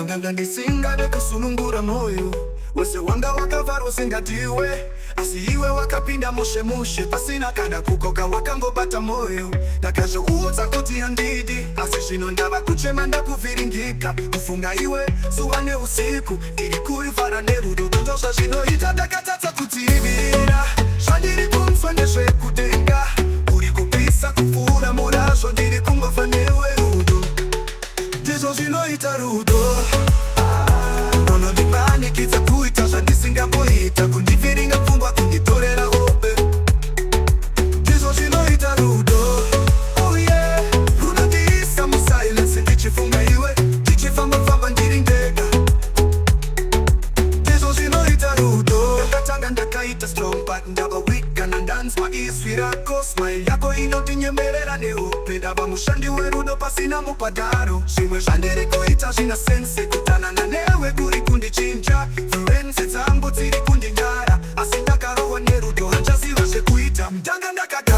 nganga ndisinga kusunungura moyo wese wanga wakavaro singatiwe asiiwe wakapinda mushe pasina kana kukoka wakangobata moyo ndakaje uudza kuti handidi asi zvino ndava kuchema ndakuviringika kufunga iwe zuva neusiku ndiri kuivhara nerudo ndozva zvinoita ndakatadza kutivira zvandiri kunzwa ndezvekudenga uri kupisa kupfuura murazvo ndiri kungofa newe rudo ndizvo zvinoita rudo unondipanikidza kuita zvandisingamboita kundivhiringa pfungwa kunditorera hope ndizvo zvinoita rudo oh yeah runondiisa musilence ndichifunga iwe ndichifamba ndiri ndega ndizvo zvinoita rudo ndakatanga ndakaita strong but ndava weak kana ndanzwa izwi rako smile yako inondinyemerera nehope ndava mushandi werudo pasina mubhadharo zvimwe zvandiri kuita zvina sense kudanana newe kuri kundichinja fluense dzangu dziri kundinyara asi ndakarohwa nerudo handiziva zvekuita ndanga ndakagara